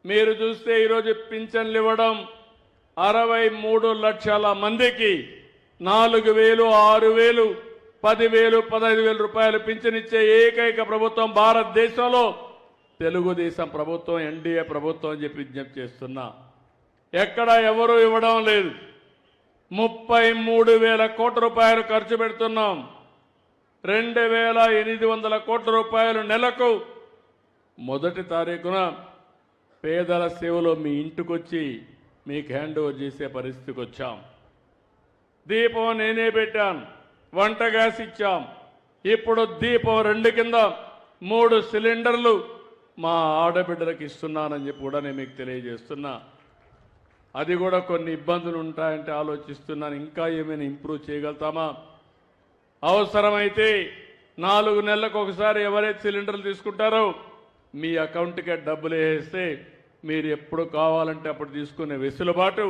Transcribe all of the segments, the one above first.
మీరు చూస్తే ఈరోజు పింఛన్లు ఇవ్వడం 63 లక్షల మందికి 4,000, 6,000, 10,000, 15,000 రూపాయలు పింఛనిచ్చే ఏకైక ప్రభుత్వం భారతదేశంలో తెలుగుదేశం ప్రభుత్వం, ఎన్డీఏ ప్రభుత్వం అని చెప్పి విజ్ఞప్తి చేస్తున్నా. ఎక్కడ ఎవరు ఇవ్వడం లేదు. 33,000 కోట్ల రూపాయలు ఖర్చు పెడుతున్నాం. 2,800 కోట్ల రూపాయలు నెలకు మొదటి తారీఖున పేదల సేవలో మీ ఇంటికొచ్చి మీకు హ్యాండ్ ఓవర్ చేసే పరిస్థితికి వచ్చాం. దీపం నేనే పెట్టాను, వంట గ్యాస్ ఇచ్చాం. ఇప్పుడు దీపం 2 కింద 3 సిలిండర్లు మా ఆడబిడ్డలకు ఇస్తున్నానని చెప్పి కూడా నేను మీకు తెలియజేస్తున్నా. అది కూడా కొన్ని ఇబ్బందులు ఉంటాయంటే ఆలోచిస్తున్నాను, ఇంకా ఏమైనా ఇంప్రూవ్ చేయగలుగుతామా? అవసరమైతే 4 నెలలకు ఒకసారి ఎవరైతే సిలిండర్లు తీసుకుంటారో మీ అకౌంట్కే డబ్బులు వేస్తే మీరు ఎప్పుడు కావాలంటే అప్పుడు తీసుకునే వెసులుబాటు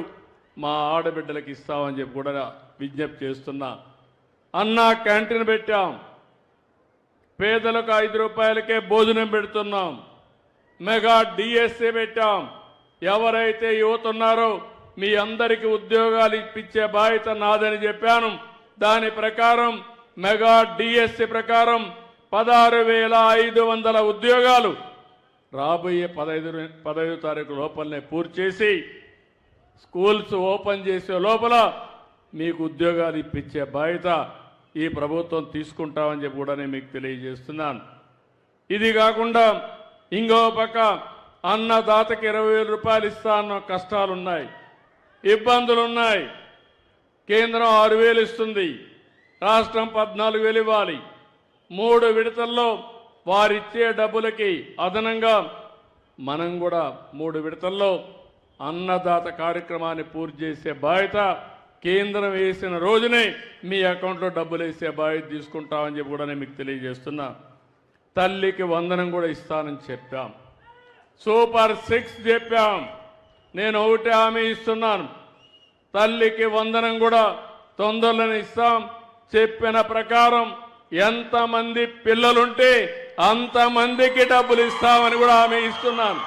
మా ఆడబిడ్డలకు ఇస్తామని చెప్పి కూడా విజ్ఞప్తి చేస్తున్నా. అన్నా క్యాంటీన్ పెట్టాం, పేదలకు 5 రూపాయలకే భోజనం పెడుతున్నాం. మెగా డిఎస్ఏ పెట్టాం. ఎవరైతే యువత ఉన్నారో మీ అందరికీ ఉద్యోగాలు ఇప్పించే బాధ్యత నాదని చెప్పాను. దాని ప్రకారం మెగా డిఎస్ఏ ప్రకారం 16,500 ఉద్యోగాలు రాబోయే 15 తారీఖు లోపలనే పూర్తి చేసి స్కూల్స్ ఓపెన్ చేసే లోపల మీకు ఉద్యోగాలు ఇప్పించే బాధ్యత ఈ ప్రభుత్వం తీసుకుంటామని చెప్పి కూడా నేను మీకు తెలియజేస్తున్నాను. ఇది కాకుండా ఇంకో పక్క అన్నదాతకి 20,000 రూపాయలు ఇస్తా అన్న కష్టాలున్నాయి, ఇబ్బందులున్నాయి. కేంద్రం 6,000 ఇస్తుంది, రాష్ట్రం 14,000 ఇవ్వాలి. 3 విడతల్లో వారిచ్చే డబ్బులకి అదనంగా మనం కూడా 3 విడతల్లో అన్నదాత కార్యక్రమాన్ని పూర్తి చేసే బాధ్యత కేంద్రం వేసిన రోజునే మీ అకౌంట్లో డబ్బులు వేసే బాధ్యత తీసుకుంటామని చెప్పి కూడా నేను మీకు తెలియజేస్తున్నా. తల్లికి వందనం కూడా ఇస్తానని చెప్పాం. సూపర్ 6 చెప్పాం. నేను ఒకటి హామీ ఇస్తున్నాను, తల్లికి వందనం కూడా తొందరలోనే ఇస్తాం. చెప్పిన ప్రకారం ఎంతమంది పిల్లలుంటే అంతమందికి డబ్బులు ఇస్తామని కూడా హామీ ఇస్తున్నాను.